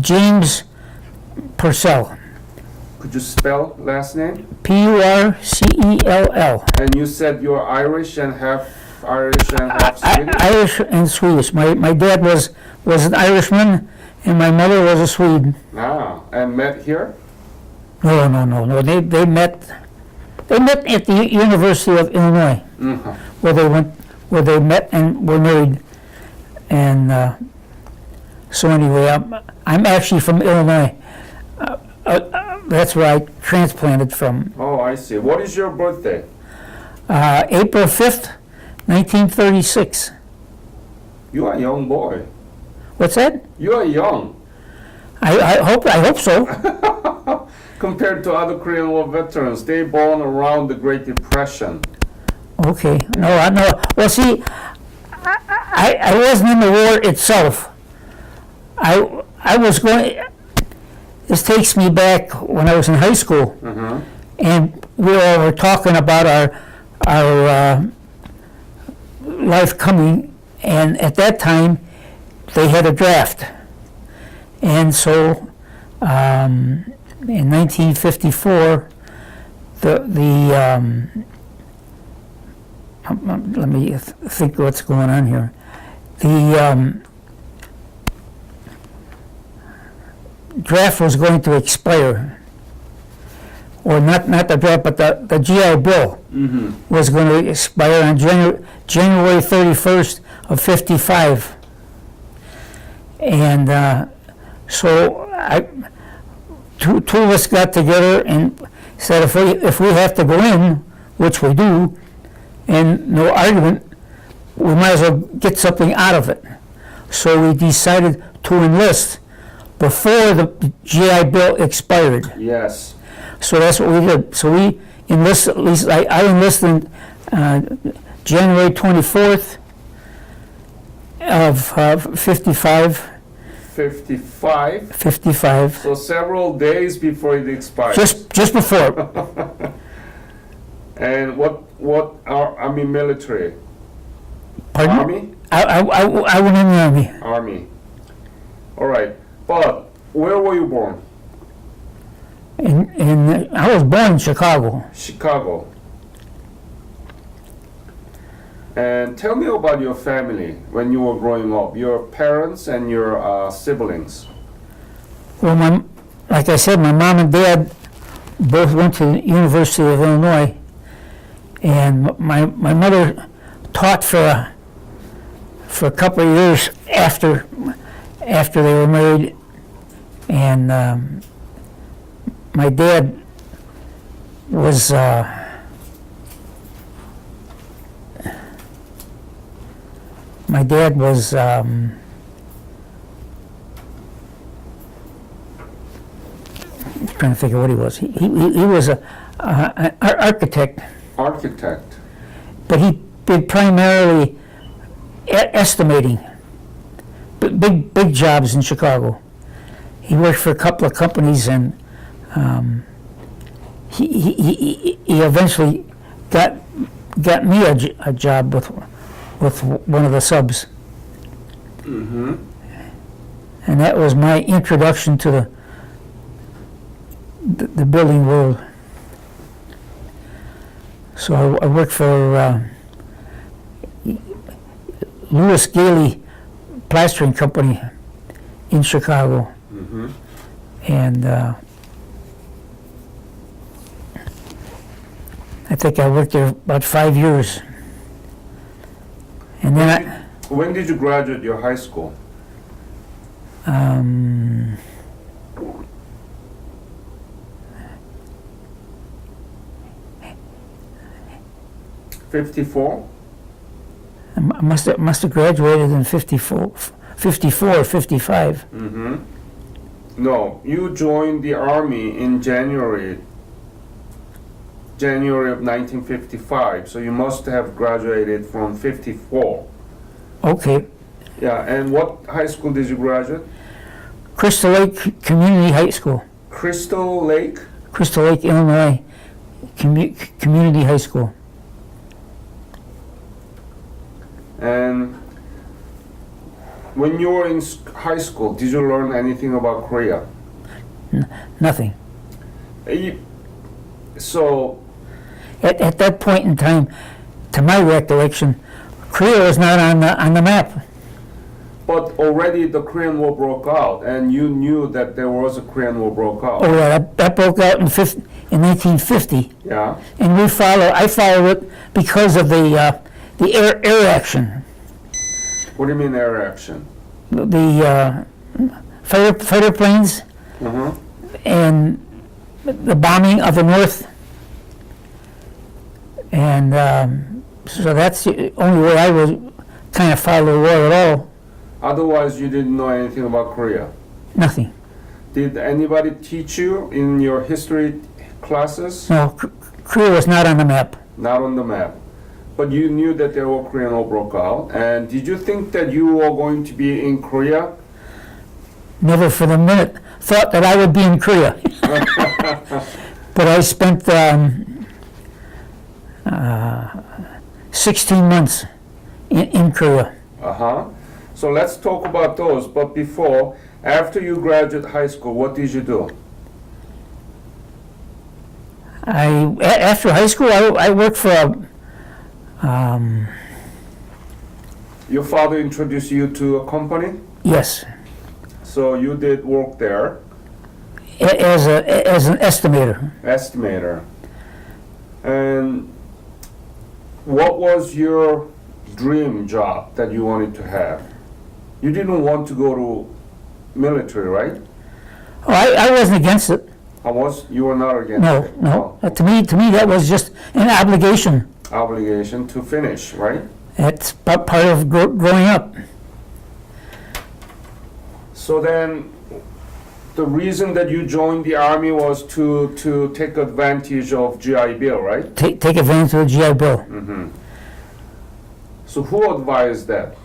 James Purcell. Could you spell last name? Purcell. And you said you're Irish and half Swedish? Irish and Swedish. My dad was an Irishman, and my mother was a Swede. Ah, and met here? No. They met at the University of Illinois, where they met and were married. And so anyway, I'm actually from Illinois. That's where I transplanted from. Oh, I see. What is your birthday? April 5th, 1936. You are a young boy. What's that? You are young. I hope so. Compared to other Korean War veterans, they born around the Great Depression. Okay. No. Well, see, I wasn't in the war itself. I was going. This takes me back when I was in high school, and we all were talking about our life coming, and at that time they had a draft, and so in 1954 let me think what's going on here. The draft was going to expire, or not the draft, but the GI Bill was going to expire on January 31st of 55. And so two of us got together and said, if we have to go in, which we do, and no argument, we might as well get something out of it. So we decided to enlist before the GI Bill expired. Yes. So that's what we did. So we enlisted, at least I enlisted January 24th of 55. 55? So several days before it expired. Just before. And what army military? Pardon? Army? I went in the Army. Army. All right. But where were you born? I was born in Chicago. Chicago. And tell me about your family when you were growing up, your parents and your siblings. Well, like I said, my mom and dad both went to the University of Illinois, and my mother taught for a couple of years after they were married, and my dad was trying to think of what he was. He was an architect. Architect. But he did primarily estimating. Big jobs in Chicago. He worked for a couple of companies, and he eventually got me a job with one of the subs. And that was my introduction to the building world. So I worked for Lewis Gailey Plastering Company in Chicago, and I think I worked there about 5 years. And then when did you graduate your high school? 54? I must have graduated in 54 or 55. No, you joined the Army in January of 1955, so you must have graduated from 54. Okay. Yeah, and what high school did you graduate? Crystal Lake Community High School. Crystal Lake? Crystal Lake, Illinois Community High School. And When you were in high school, did you learn anything about Korea? Nothing. So, At that point in time, to my recollection, Korea was not on the map. but already the Korean War broke out, and you knew that there was a Korean War broke out. Oh yeah, that broke out in 1950, Yeah. and I followed it because of the air action, What do you mean air action? the fighter planes, Uh-huh. and the bombing of the North, and so that's the only way I was kind of follow the war at all. Otherwise, you didn't know anything about Korea. Nothing. Did anybody teach you in your history classes? No, Korea was not on the map. Not on the map. But you knew that there were Korean War broke out. And did you think that you were going to be in Korea? Never for the minute thought that I would be in Korea. But I spent 16 months in Korea. Uh-huh. So let's talk about those. But before, after you graduated high school, what did you do? After high school, I worked for Your father introduced you to a company? yes, So you did work there, as an estimator. estimator. And what was your dream job that you wanted to have? You didn't want to go to military, right? Oh, I wasn't against it. You were not against No, it? no. Oh, To me, that was just an obligation. obligation to finish, right? It's part of growing up. So then, the reason that you joined the army was to take advantage of GI Bill, right? Take advantage of the GI Bill. Mm-hmm. So who advised that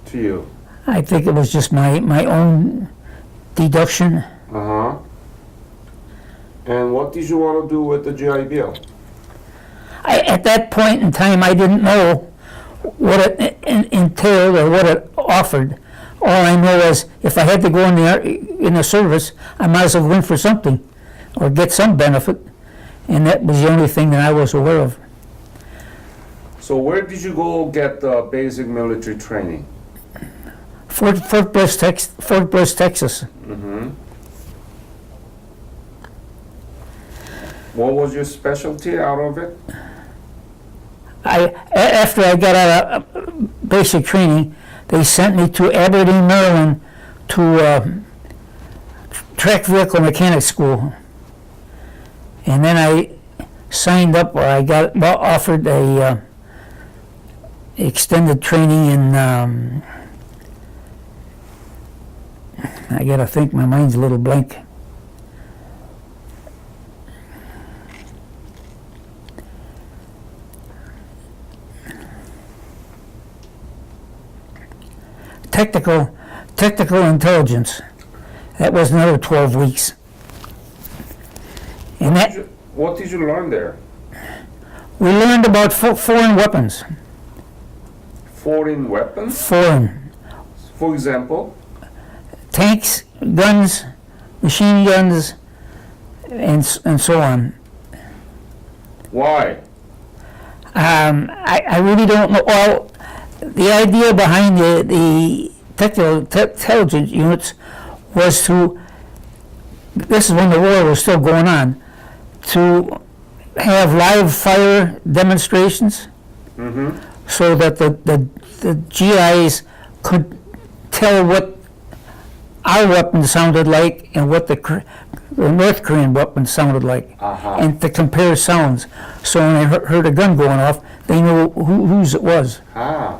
to you? I think it was just my own deduction. Uh-huh. And what did you want to do with the GI Bill? At that point in time, I didn't know what it entailed or what it offered. All I know is if I had to go in the service, I might as well go in for something or get some benefit. And that was the only thing that I was aware of. So where did you go get the basic military training? Fort Bliss, Texas. Mm-hmm. What was your specialty out of it? After I got out of basic training, they sent me to Aberdeen, Maryland, to track vehicle mechanic school, and then I signed up, or I got offered a extended training in. I gotta think. My mind's a little blank. Technical intelligence. That was another 12 weeks. And that What did you learn there? we learned about foreign weapons. Foreign weapons? Foreign For example? tanks, guns, machine guns, and so on. Why? I really don't know. Well, the idea behind the technical intelligence units was to, this is when the war was still going on, to have live fire demonstrations Mm-hmm. so that the GIs could tell what our weapons sounded like and what the North Korean weapons sounded like, Uh-huh. and to compare sounds. So when they heard a gun going off, they knew whose it was. Ah.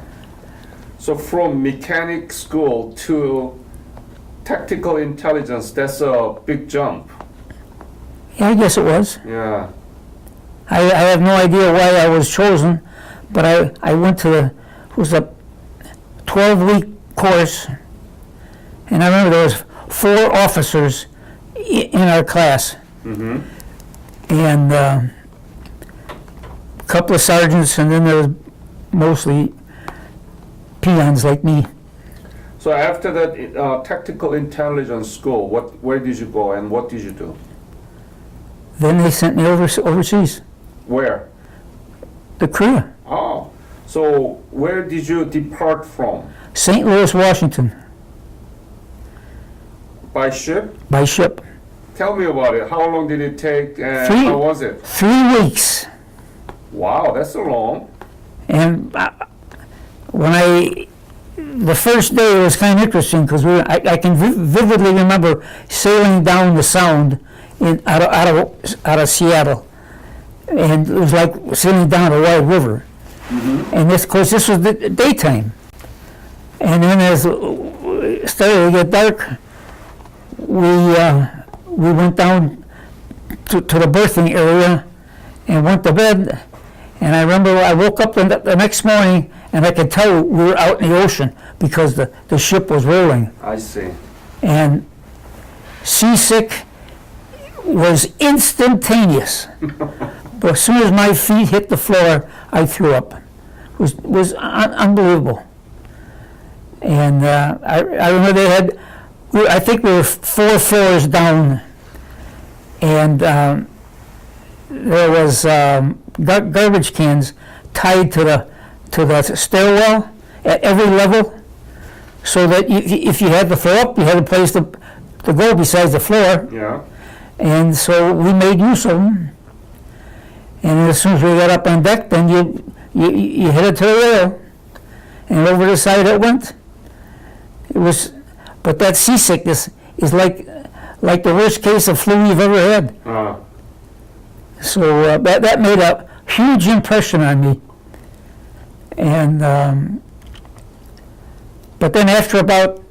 So from mechanic school to tactical intelligence, that's a big jump. Yeah, I guess it was. Yeah. I have no idea why I was chosen, but I went to it was a 12-week course, and I remember there was 4 officers in our class, Mm-hmm. and a couple of sergeants, and then there was mostly peons like me. So after that tactical intelligence school, where did you go and what did you do? Then they sent me overseas, Where? to Korea, Oh, so where did you depart from? St. Louis, Washington, By ship? by ship. Tell me about it. How long did it take and Three- how was it? 3 weeks. Wow, that's so long. And the first day it was kind of interesting because I can vividly remember sailing down the Sound out of Seattle, and it was like sailing down a wide river. And this, of course, this was the daytime. And then as it started to get dark, we went down to the berthing area and went to bed. And I remember I woke up the next morning and I could tell we were out in the ocean because the ship was rolling. I see. And seasick was instantaneous. But as soon as my feet hit the floor, I threw up. It was unbelievable. And I remember they had, I think we were 4 floors down, and there was garbage cans tied to the stairwell at every level, so that if you had to throw up, you had a place to go besides the floor. Yeah. And so we made use of them. And as soon as we got up on deck, then you headed to the rail, and over the side it went. It was, but that seasickness is like the worst case of flu you've ever had. So that made a huge impression on me. And but then after about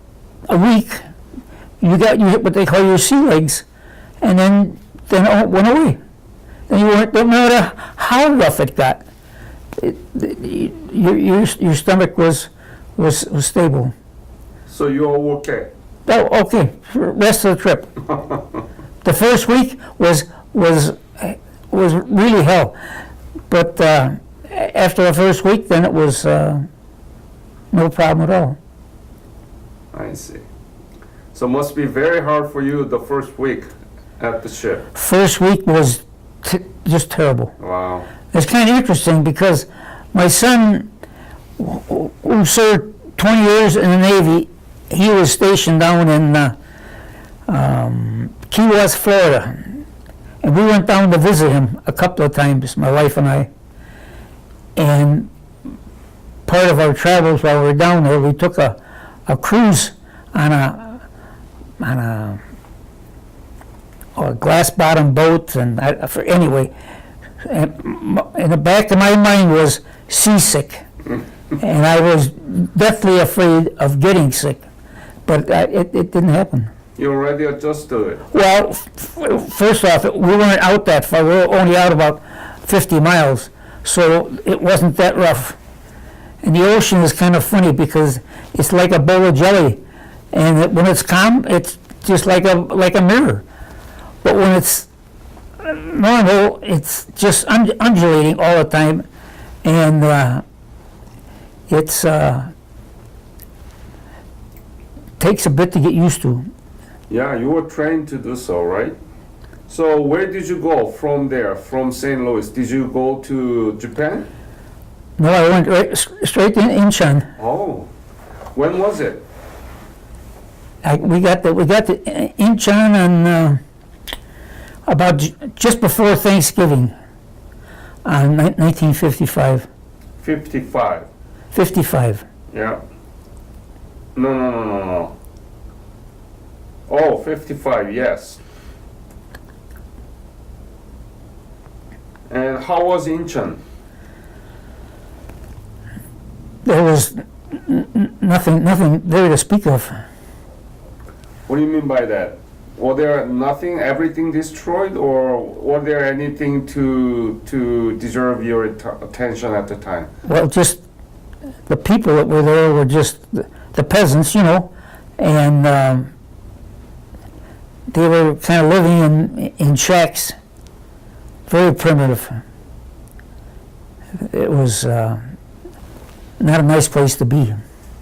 a week, you hit what they call your sea legs, and then it went away. Then you weren't, no matter how rough it got, your stomach was stable. So you're okay. Oh, okay. For the rest of the trip. The first week was really hell, but after the first week, then it was no problem at all. I see. So it must be very hard for you the first week at the ship. First week was just terrible. Wow. It's kind of interesting because my son, who served 20 years in the Navy, he was stationed down in Key West, Florida. And we went down to visit him a couple of times, my wife and I. And part of our travels while we were down there, we took a cruise on a glass bottom boat, and anyway, in the back of my mind was seasick. And I was deathly afraid of getting sick, but it didn't happen. You already adjusted to it. Well, first off, we weren't out that far. We were only out about 50 miles, so it wasn't that rough. And the ocean is kind of funny because it's like a bowl of jelly, and when it's calm, it's just like a mirror. But when it's normal, it's just undulating all the time, and it's takes a bit to get used to. Yeah, you were trained to do so, right? So where did you go from there, from St. Louis? Did you go to Japan? No, I went straight to Incheon. Oh, when was it? We got to Incheon on about just before Thanksgiving, on 1955. 55. 55. Yeah. No. Oh, 55, yes. And how was Incheon? There was nothing there to speak of. What do you mean by that? Were there nothing, everything destroyed, or were there anything to deserve your attention at the time? Well, just the people that were there were just the peasants, and they were kind of living in shacks, very primitive. It was not a nice place to be.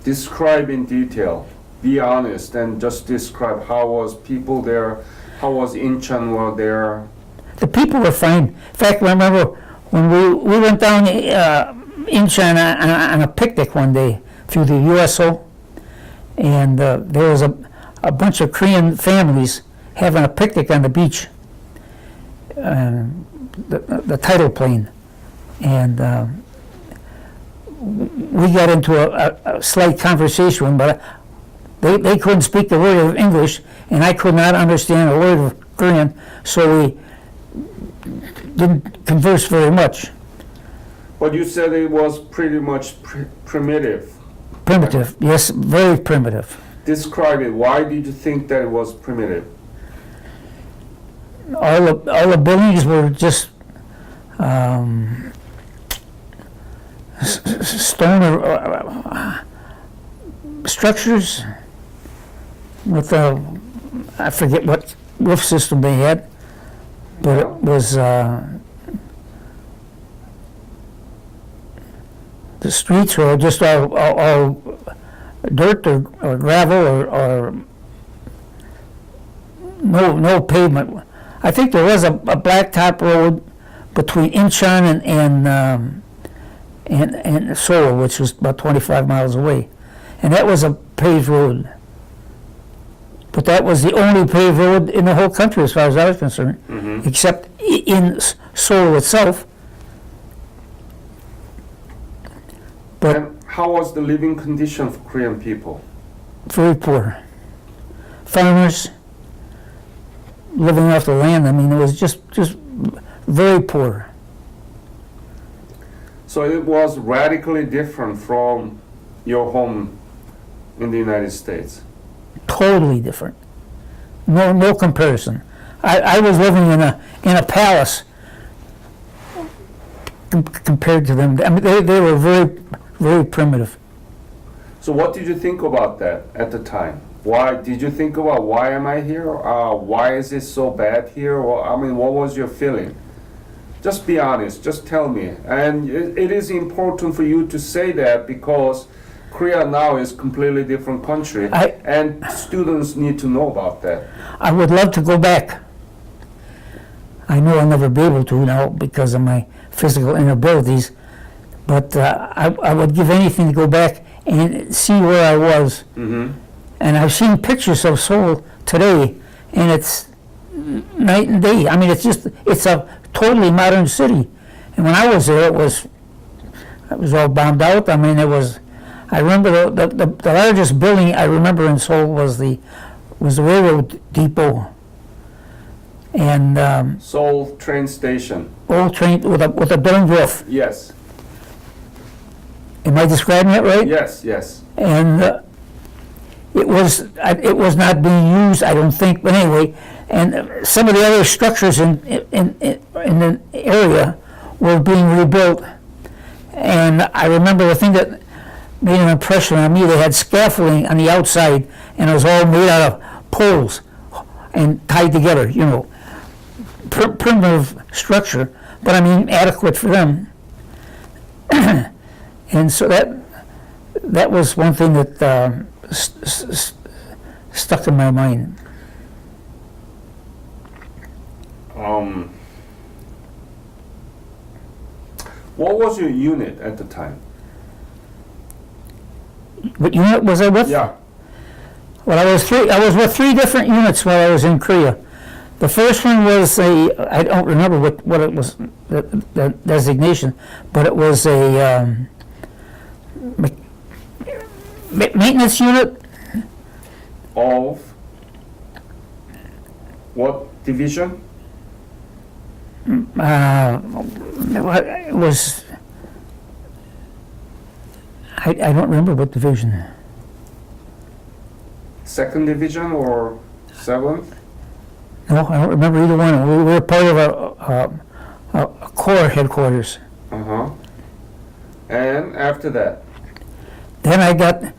Describe in detail. be honest and just describe how was people there, how was Incheon were there. The people were fine. In fact, I remember when we went down Incheon on a picnic one day through the USO, and there was a bunch of Korean families having a picnic on the beach, the tidal plane, and we got into a slight conversation, but they couldn't speak a word of English, and I could not understand a word of Korean, so we didn't converse very much. But you said it was pretty much primitive. Primitive, yes, very primitive. Describe it. Why did you think that it was primitive? All the buildings were just stone or structures with I forget what roof system they had, but it was the streets were just all dirt or gravel or no pavement. I think there was a blacktop road between Incheon and Seoul, which was about 25 miles away, and that was a paved road. But that was the only paved road in the whole country, as far as I was concerned, except in Seoul itself. But and how was the living condition for Korean people? very poor. Farmers living off the land. I mean, it was just very poor. So it was radically different from your home in the United States. Totally different. No comparison. I was living in a palace compared to them. I mean, they were very primitive. So what did you think about that at the time? Why did you think about why am I here? Why is it so bad here? Well, I mean, what was your feeling? Just be honest. Just tell me. And it is important for you to say that because Korea now is a completely different country, and students need to know about that. I would love to go back. I know I'll never be able to now because of my physical inabilities, but I would give anything to go back and see where I was. Mm-hmm. And I've seen pictures of Seoul today, and it's night and day. I mean, it's a totally modern city. And when I was there, it was all bombed out. I mean, I remember the largest building I remember in Seoul was the railroad depot, and Seoul train station. old train with a domed roof. Yes. Am I describing it right? Yes. Yes. And it was not being used, I don't think. But anyway, and some of the other structures in the area were being rebuilt. And I remember the thing that made an impression on me. They had scaffolding on the outside, and it was all made out of poles and tied together. You know, primitive structure, but I mean adequate for them. And so that was one thing that stuck in my mind. What was your unit at the time? What unit was I with? Yeah. Well, I was with 3 different units while I was in Korea. The first one was I don't remember what it was, the designation, but it was a maintenance unit. Of what division? It was, I don't remember what division. 2nd division or 7th? No, I don't remember either one. We were part of a corps headquarters. Uh-huh. And after that? Then I got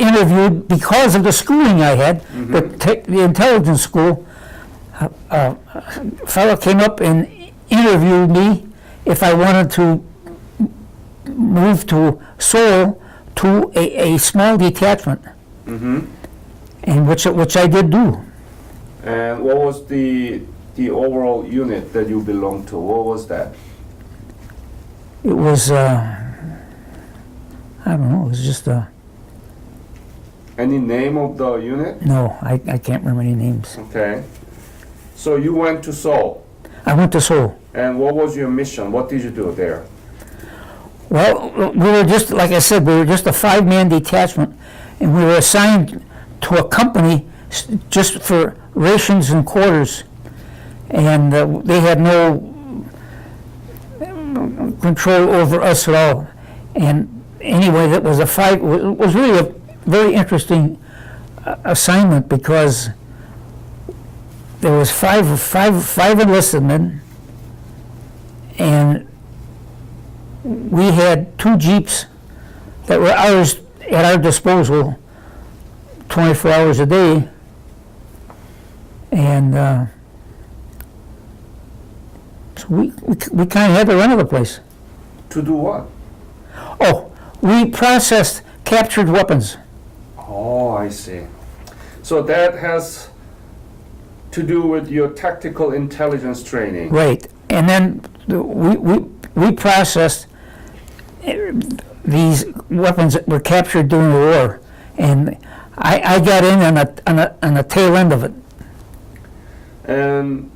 interviewed because of the schooling I had, the intelligence school. A fellow came up and interviewed me if I wanted to move to Seoul to a small detachment. Mm-hmm. and which I did do. And what was the overall unit that you belonged to? What was that? It was, I don't know, it was just Any name of the unit? no, I can't remember any names. Okay. So you went to Seoul, I went to Seoul. and what was your mission? What did you do there? Well, we were just, like I said, we were just a 5-man detachment, and we were assigned to a company just for rations and quarters, and they had no control over us at all. And anyway, that was it was really a very interesting assignment, because there was five enlisted men, and we had 2 Jeeps that were ours at our disposal 24 hours a day, and so we kind of had to run the place. To do what? Oh, we processed captured weapons. Oh, I see. So that has to do with your tactical intelligence training. Right, and then we processed these weapons that were captured during the war, and I got in on the tail end of it. And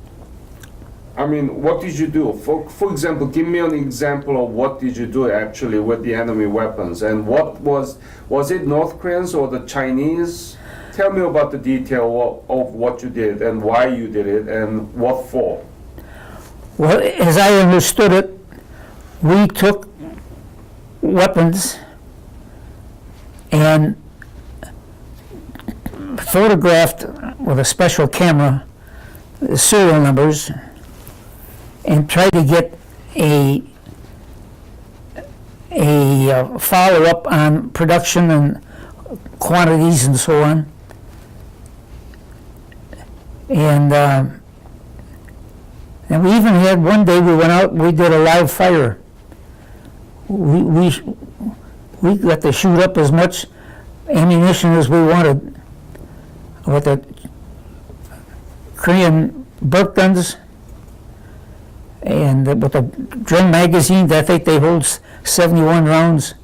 I mean, what did you do? For example, give me an example of what did you do actually with the enemy weapons, and what was it North Koreans or the Chinese? Tell me about the detail of what you did and why you did it and what for. Well, as I understood it, we took weapons and photographed with a special camera the serial numbers and tried to get a follow-up on production and quantities and so on. And we even had one day we went out and we did a live fire. We got to shoot up as much ammunition as we wanted with the Korean burp guns, and with the drum magazines. I think they hold 71 rounds.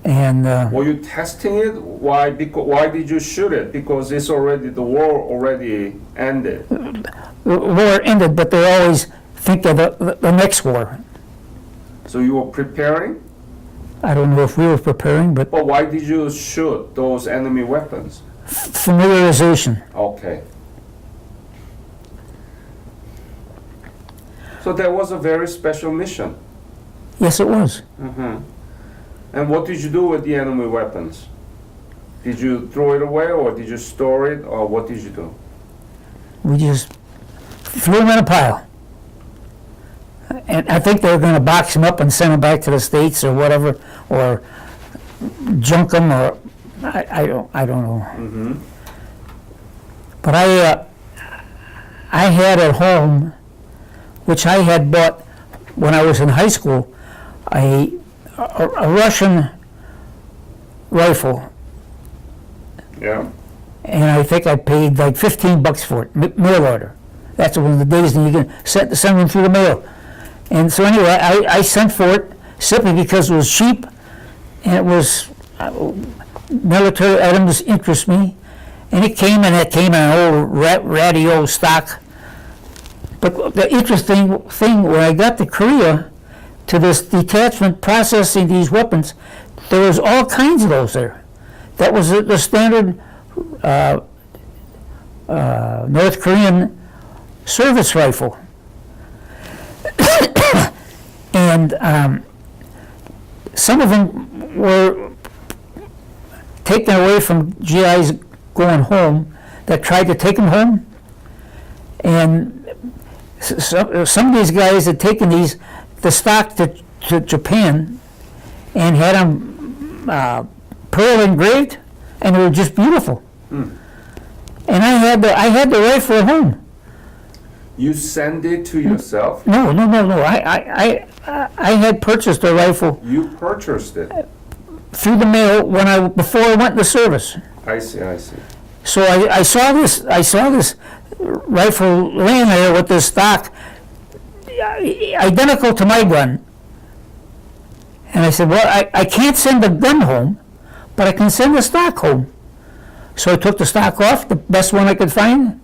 And were you testing it? Why? Why did you shoot it? Because the war already ended. the war ended, but they always think of the next war. So you were preparing? I don't know if we were preparing, but But why did you shoot those enemy weapons? familiarization. Okay. So that was a very special mission. Yes, it was. Mm-hmm. And what did you do with the enemy weapons? Did you throw it away, or did you store it, or what did you do? We just threw them in a pile. And I think they were going to box them up and send them back to the States or whatever, or junk them, or I don't know. Mm-hmm. But I had at home, which I had bought when I was in high school, a Russian rifle, Yeah. and I think I paid like $15 for it, mail order. That's one of the days that you can send them through the mail. And so anyway, I sent for it simply because it was cheap, and it was military items interest me, and it came in an old radio stock. But the interesting thing, when I got to Korea, to this detachment processing these weapons, there was all kinds of those there. That was the standard North Korean service rifle. And some of them were taken away from GIs going home that tried to take them home. And some of these guys had taken the stock to Japan and had them pearl engraved, and they were just beautiful. And I had the rifle at home. You send it to yourself? No. I had purchased a rifle You purchased it? through the mail before I went to service. I see. So I saw this rifle laying there with this stock identical to my gun. And I said, well, I can't send the gun home, but I can send the stock home. So I took the stock off, the best one I could find,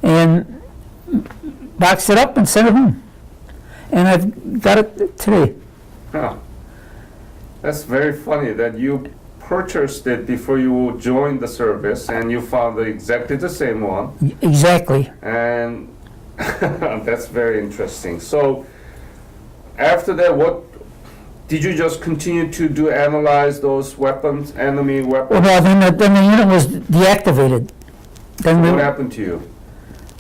and boxed it up and sent it home. And I've got it today. Huh. That's very funny that you purchased it before you joined the service and you found exactly the same one. Exactly. And that's very interesting. So after that, what did you just continue to analyze those weapons, enemy weapons? Well, then the unit was deactivated. Then What happened to you?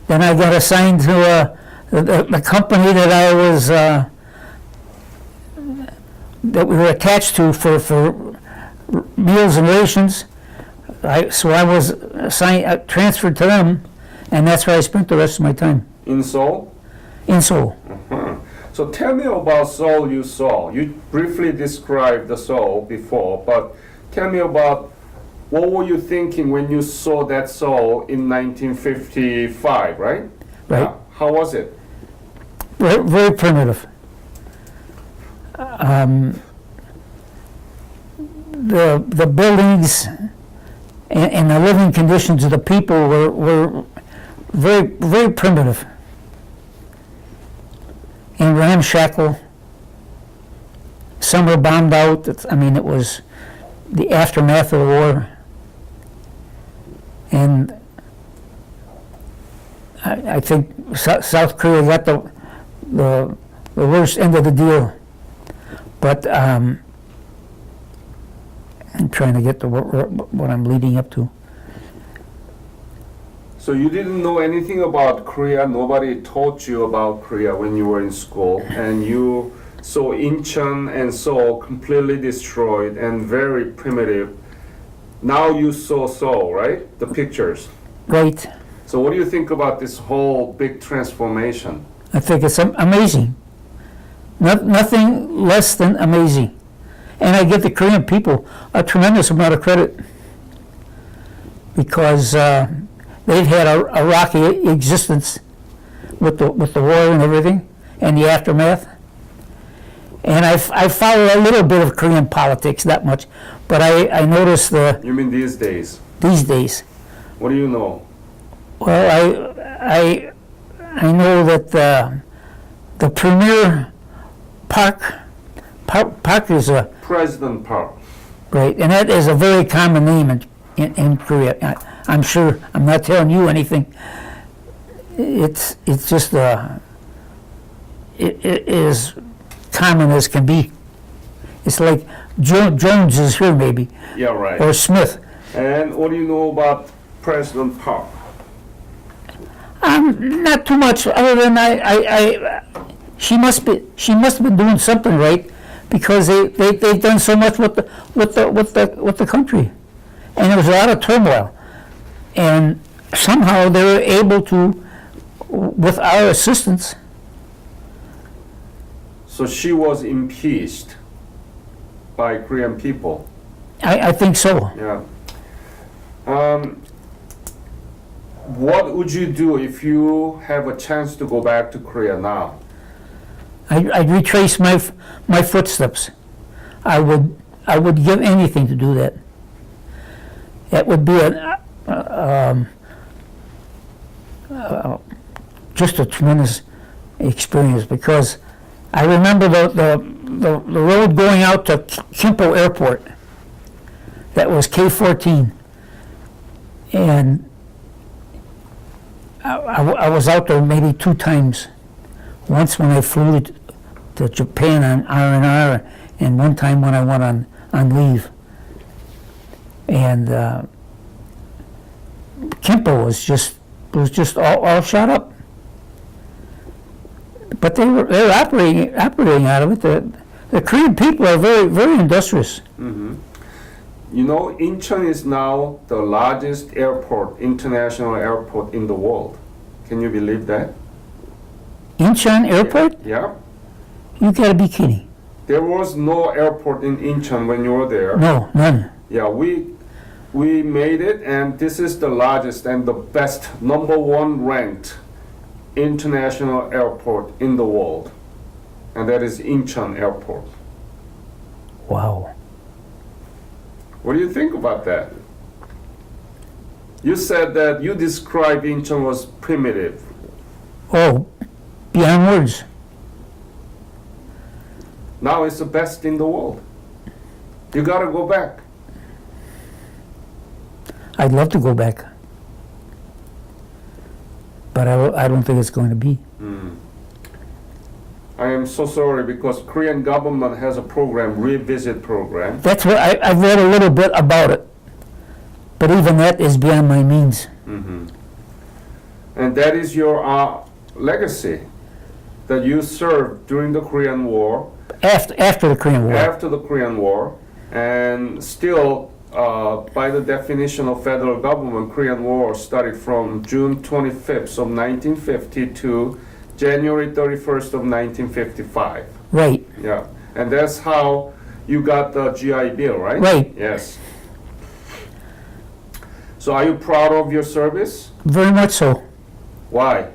Then I got assigned to the company that I was that we were attached to for meals and rations. So I was transferred to them, and that's where I spent the rest of my time. In Seoul? In Seoul. Uh-huh. So tell me about Seoul you saw. You briefly described the Seoul before, but tell me about what were you thinking when you saw that Seoul in 1955, right? Right. How was it? Very, very primitive. The buildings and the living conditions of the people were very, very primitive and ramshackle. Some were bombed out. It was the aftermath of the war. And I think South Korea got the worst end of the deal. But I'm trying to get to what I'm leading up to. So you didn't know anything about Korea, nobody taught you about Korea when you were in school, and you saw Incheon and Seoul completely destroyed and very primitive. Now you saw Seoul, right? The pictures. Right. So what do you think about this whole big transformation? I think it's amazing. Nothing less than amazing. And I give the Korean people a tremendous amount of credit because they've had a rocky existence with the war and everything and the aftermath. And I follow a little bit of Korean politics, not much, but I noticed You mean these days? these days. What do you know? Well, I know that the premier Park is a President Park. great, and that is a very common name in Korea. I'm sure I'm not telling you anything. It's just it is common as can be. It's like Jones is here maybe, Yeah, right. or Smith. And what do you know about President Park? Not too much, other than she must have been doing something right, because they've done so much with the country, and there was a lot of turmoil, and somehow they were able to, with our assistance. So she was impeached by Korean people. I think so. Yeah. What would you do if you have a chance to go back to Korea now? I'd retrace my footsteps. I would give anything to do that. It would be just a tremendous experience, because I remember the road going out to Kimpo Airport. That was K-14, and I was out there maybe 2 times. Once when I flew to Japan on R&R, and one time when I went on leave. And Kimpo was just all shot up. But they were operating out of it. The Korean people are very, very industrious. Mm-hmm. You know, Incheon is now the largest international airport in the world. Can you believe that? Incheon Airport? Yeah. You gotta be kidding. There was no airport in Incheon when you were there. No, none. Yeah, we made it, and this is the largest and the best, #1 ranked international airport in the world, and that is Incheon Airport. Wow. What do you think about that? You said that you described Incheon was primitive. Oh, beyond words. Now it's the best in the world. You gotta go back. I'd love to go back. But I don't think it's going to be. I am so sorry because Korean government has a program, revisit program. That's what I've read a little bit about it. But even that is beyond my means. And that is your legacy that you served during the Korean War, After the Korean War. after the Korean War, and still, by the definition of federal government, Korean War started from June 25th of 1950 to January 31st of 1955. Right, Yeah, and that's how you got the GI Bill, right? right. Yes. So are you proud of your service? Very much so. Why?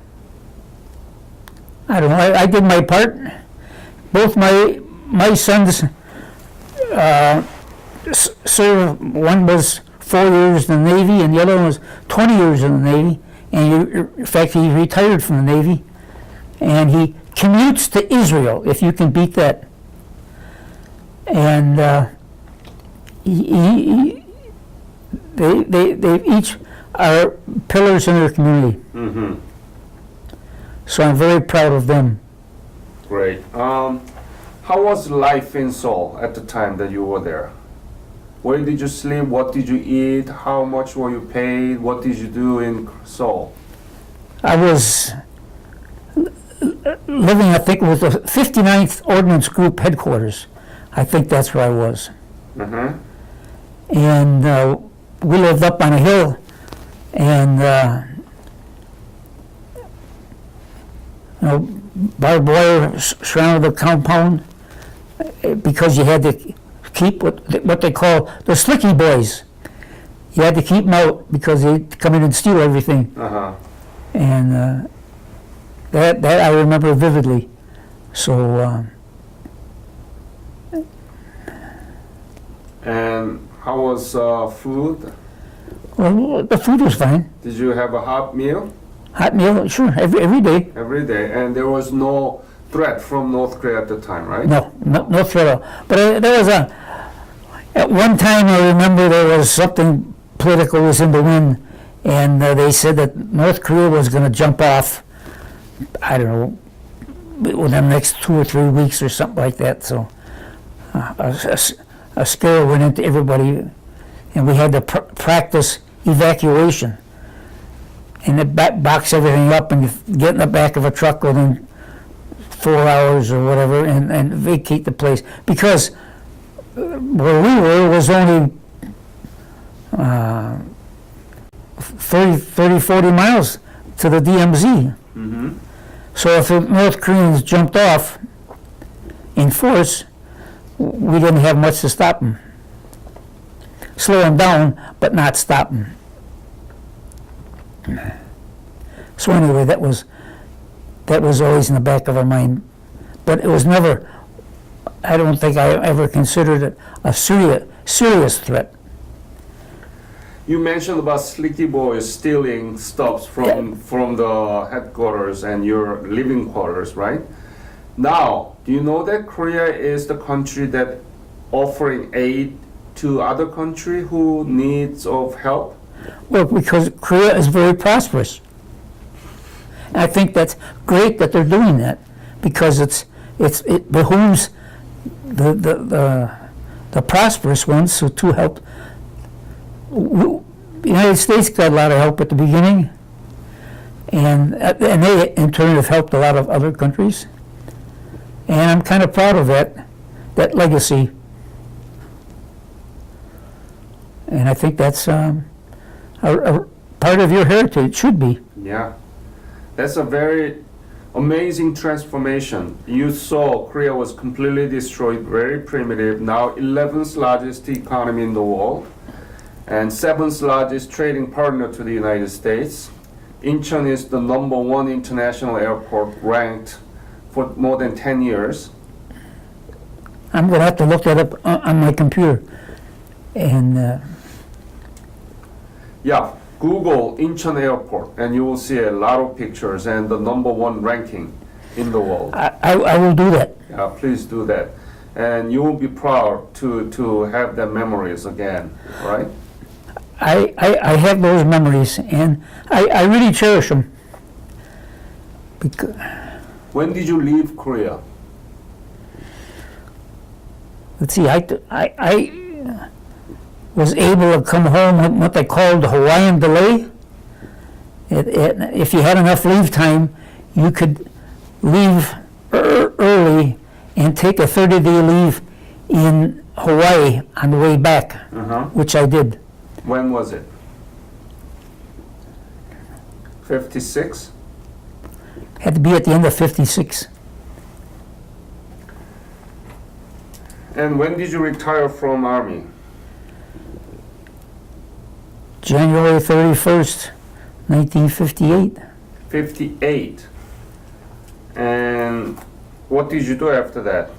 I don't know. I did my part. Both my sons served. One was 4 years in the Navy, and the other one was 20 years in the Navy. And in fact, he retired from the Navy, and he commutes to Israel. If you can beat that. And they each are pillars in their community. So I'm very proud of them. Great. How was life in Seoul at the time that you were there? Where did you sleep? What did you eat? How much were you paid? What did you do in Seoul? I was living, I think, with the 59th Ordnance Group headquarters. I think that's where I was. And we lived up on a hill, and barbed wire surrounded the compound because you had to keep what they call the slicky boys. You had to keep them out because they'd come in and steal everything. And that I remember vividly. So. And how was food? Well, the food was fine. Did you have a hot meal? Hot meal, sure, every day. Every day. And there was no threat from North Korea at the time, right? No threat at all. But there was at one time I remember there was something political was in the wind, and they said that North Korea was going to jump off, I don't know, within the next 2 or 3 weeks or something like that. So a scare went into everybody, and we had to practice evacuation. And box everything up and get in the back of a truck within 4 hours or whatever and vacate the place. Because where we were was only 30, 40 miles to the DMZ. So if the North Koreans jumped off in force, we didn't have much to stop them. Slow them down, but not stop them. So anyway, that was always in the back of our mind, but it was never. I don't think I ever considered it a serious threat. You mentioned about Slicky Boys stealing stuff from the headquarters and your living quarters, right? Now, do you know that Korea is the country that offering aid to other country who needs of help? Well, because Korea is very prosperous. And I think that's great that they're doing that, because it behooves the prosperous ones to help. The United States got a lot of help at the beginning, and they in turn have helped a lot of other countries. And I'm kind of proud of that legacy. And I think that's a part of your heritage, should be. Yeah, that's a very amazing transformation. You saw Korea was completely destroyed, very primitive, now 11th largest economy in the world, and 7th largest trading partner to the United States. Incheon is the #1 international airport, ranked for more than 10 years. I'm going to have to look that up on my computer. And Yeah, Google Incheon Airport and you will see a lot of pictures and the #1 ranking in the world. I will do that. Yeah, please do that. And you will be proud to have the memories again, right? I have those memories, and I really cherish them. Because When did you leave Korea? let's see, I was able to come home with what they called the Hawaiian delay. If you had enough leave time, you could leave early and take a 30-day leave in Hawaii on the way back, which I did. When was it? 56? Had to be at the end of 56. And when did you retire from Army? January 31st, 1958. 58. And what did you do after that?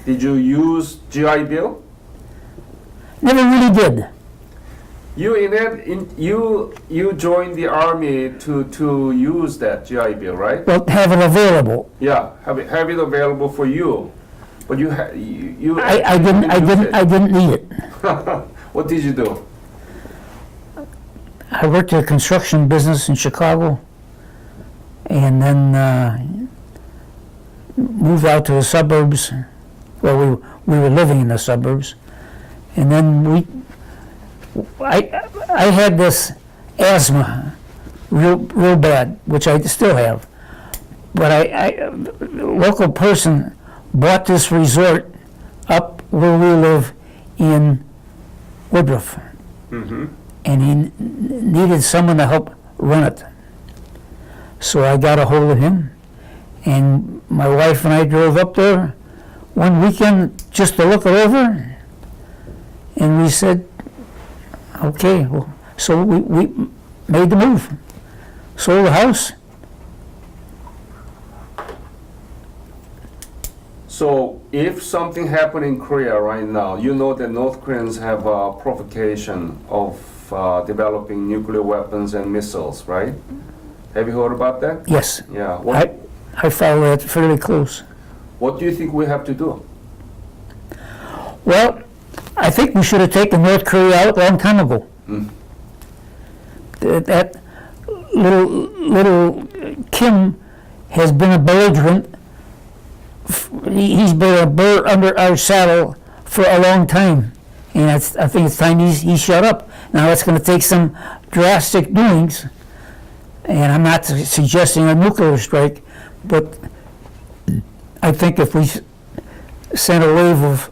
Did you use GI Bill? Never really did. You joined the Army to use that GI Bill, right? Well, have it available. Yeah, have it available for you. But you I didn't need it. What did you do? I worked at a construction business in Chicago, and then moved out to the suburbs. Well, we were living in the suburbs, and then I had this asthma, real bad, which I still have. But a local person bought this resort up where we live in Woodruff, and he needed someone to help run it. So I got a hold of him, and my wife and I drove up there one weekend just to look it over, and we said, okay, well, so we made the move, sold the house. So if something happened in Korea right now, you know that North Koreans have a provocation of developing nuclear weapons and missiles, right? Have you heard about that? Yes. Yeah. I follow that fairly close. What do you think we have to do? Well, I think we should have taken North Korea out a long time ago. That little Kim has been a belligerent. He's been a bird under our saddle for a long time, and I think it's time he shut up. Now it's going to take some drastic doings, and I'm not suggesting a nuclear strike, but I think if we sent a wave of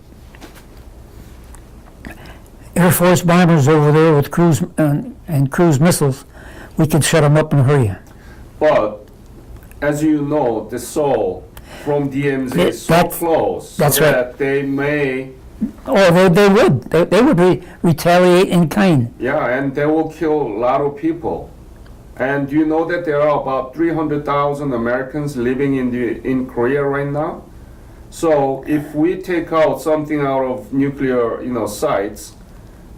Air Force bombers over there with cruise and cruise missiles, we could shut them up in a hurry. But as you know, the Seoul from DMZ is so close that's that right. they may. Oh, they would retaliate in kind. Yeah, and they will kill a lot of people. And do you know that there are about 300,000 Americans living in Korea right now? So if we take out something out of nuclear, sites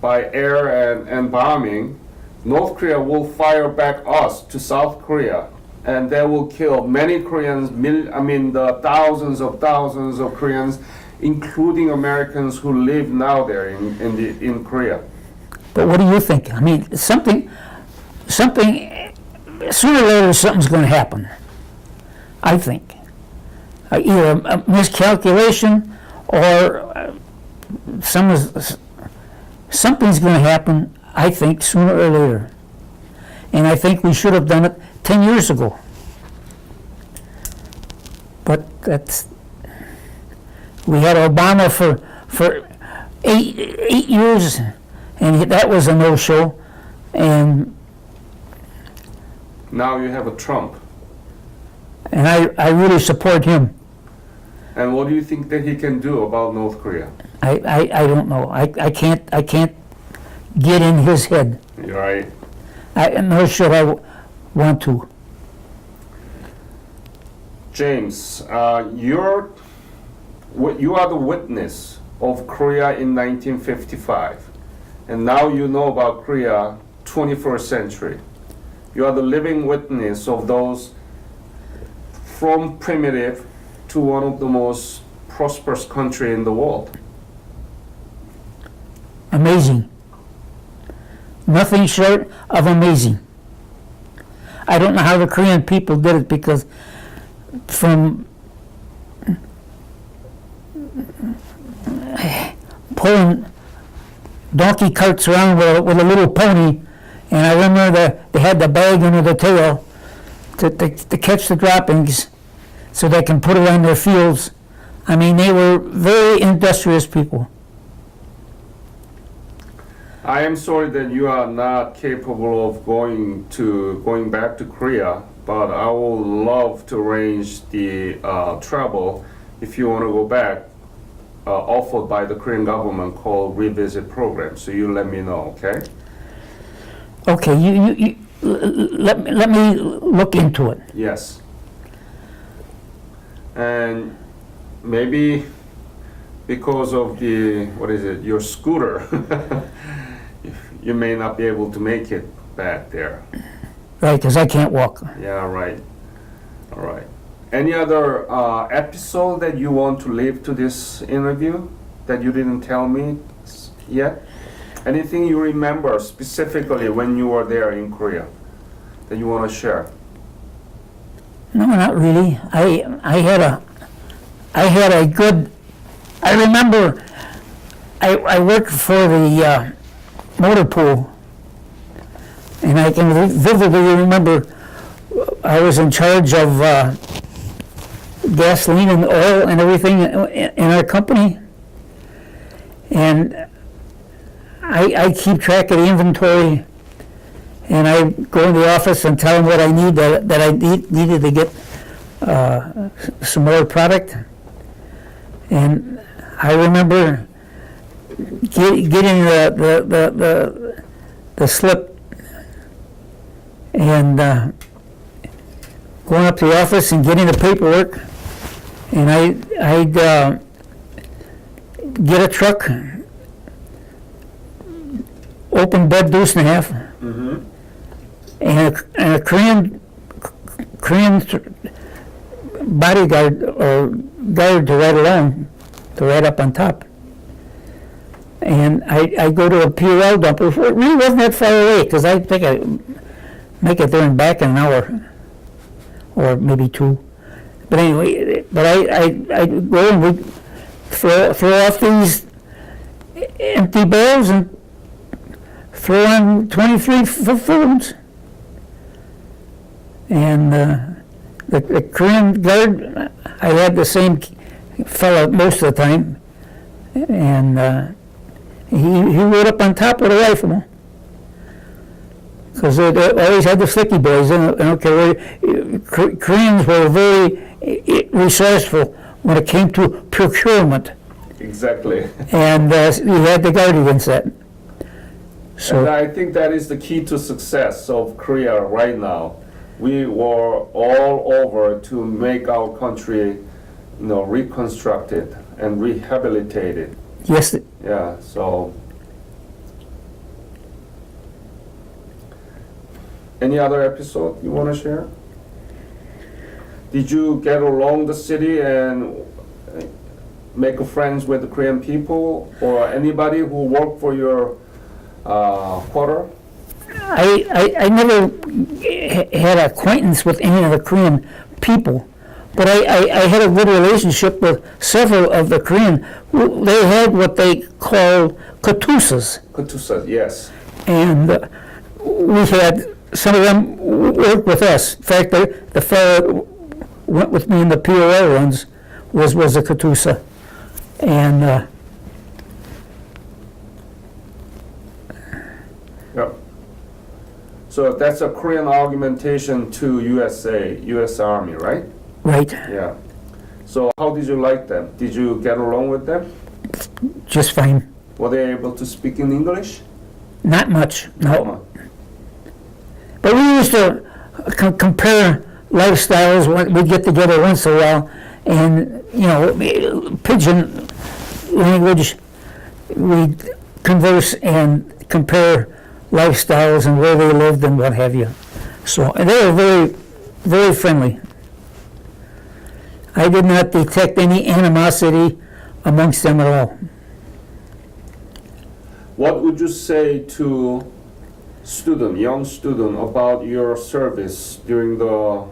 by air and bombing, North Korea will fire back us to South Korea, and they will kill many Koreans. The thousands of Koreans, including Americans who live now there in Korea. But what do you think? I mean, something. Sooner or later, something's going to happen. I think either a miscalculation or something's going to happen. I think sooner or later, and I think we should have done it 10 years ago. But we had Obama for eight years, and that was a no-show. And Now you have a Trump. And I really support him. And what do you think that he can do about North Korea? I don't know. I can't get in his head. You're right. Nor should I want to. James, you are the witness of Korea in 1955, and now you know about Korea 21st century. You are the living witness of those from primitive to one of the most prosperous country in the world. Amazing. Nothing short of amazing. I don't know how the Korean people did it, because from pulling donkey carts around with a little pony, and I remember they had the bag under the tail to catch the droppings so they can put it on their fields. I mean, they were very industrious people. I am sorry that you are not capable of going back to Korea, but I would love to arrange the travel if you want to go back, offered by the Korean government called Revisit Program. So you let me know, okay? Okay, you let me look into it. Yes. And maybe because of your scooter, you may not be able to make it back there. Right, because I can't walk. Yeah, right. All right. Any other episode that you want to leave to this interview that you didn't tell me yet? Anything you remember specifically when you were there in Korea that you want to share? No, not really. I had a good. I remember I worked for the motor pool, and I can vividly remember I was in charge of gasoline and oil and everything in our company, and I keep track of the inventory, and I go in the office and tell them what I need, that I needed to get some more product. And I remember getting the slip and going up to the office and getting the paperwork, and I'd get a truck, open bed deuce and a half, and a Korean bodyguard or guard to ride along, to ride up on top. And I go to a POL dump. It really wasn't that far away, because I think I make it there and back in an hour, or maybe two. But anyway, I go and we throw off these empty barrels and throw on 23 full ones. And the Korean guard, I had the same fella most of the time, and he rode up on top with a rifle, because they always had the slicky boys. I don't care where. Koreans were very resourceful when it came to procurement. Exactly. And we had to guard against that. So and I think that is the key to success of Korea right now. We were all over to make our country, reconstructed and rehabilitated. yes, Yeah, so. Any other episode you want to share? Did you get along the city and make friends with the Korean people or anybody who worked for your quarter? I never had acquaintance with any of the Korean people, but I had a good relationship with several of the Korean. They had what they called katusas. Katusas, yes. And we had some of them work with us. In fact, the fellow went with me in the POL runs was a katusa. And Yep. So that's a Korean augmentation to USA, US Army, right? Right. Yeah. So how did you like them? Did you get along with them? Just fine. Were they able to speak in English? Not much, no. But we used to compare lifestyles. We'd get together once in a while, and pidgin language. We'd converse and compare lifestyles and where they lived and what have you. So they were very, very friendly. I did not detect any animosity amongst them at all. What would you say to young student, about your service during the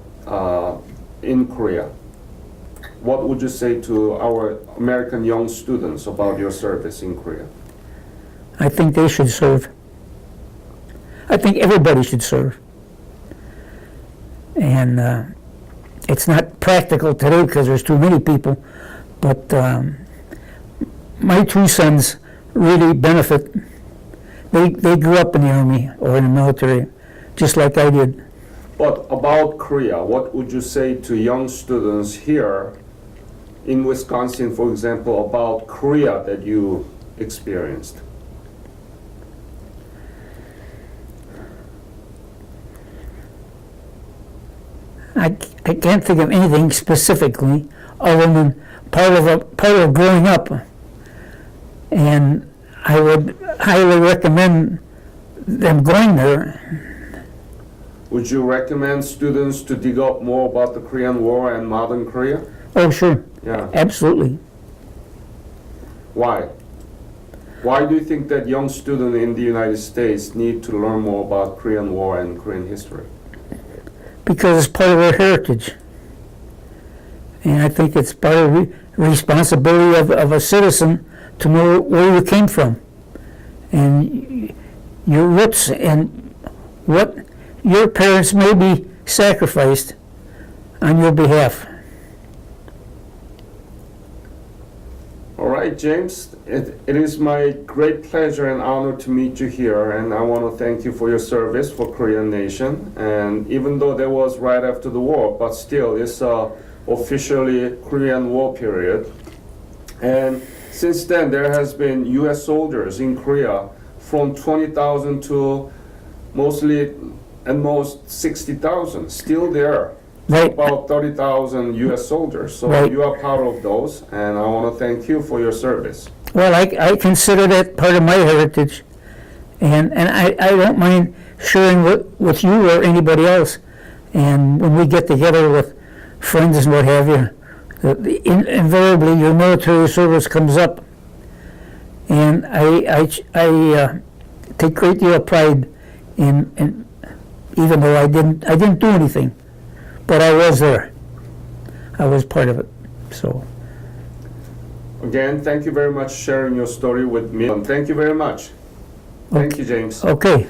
in Korea? What would you say to our American young students about your service in Korea? I think they should serve. I think everybody should serve. And it's not practical today because there's too many people, but my two sons really benefit. They grew up in the Army or in the military, just like I did. But about Korea, what would you say to young students here in Wisconsin, for example, about Korea that you experienced? I can't think of anything specifically other than part of growing up, and I would highly recommend them going there. Would you recommend students to dig up more about the Korean War and modern Korea? Oh, sure. Yeah. Absolutely. Why? Why do you think that young students in the United States need to learn more about Korean War and Korean history? Because it's part of our heritage. And I think it's part of the responsibility of a citizen to know where you came from and your roots and what your parents may be sacrificed on your behalf. All right, James, it is my great pleasure and honor to meet you here, and I want to thank you for your service for Korean nation. And even though that was right after the war, but still it's officially Korean War period. And since then, there has been U.S. soldiers in Korea from 20,000 to mostly at most 60,000, still there. Right. About 30,000 U.S. soldiers. So Right. you are part of those, and I want to thank you for your service. Well, I consider that part of my heritage, and I don't mind sharing with you or anybody else. And when we get together with friends and what have you, invariably your military service comes up, and I take great deal of pride in even though I didn't do anything, but I was there. I was part of it. So Again, thank you very much for sharing your story with me. And thank you very much. Thank you, James. okay.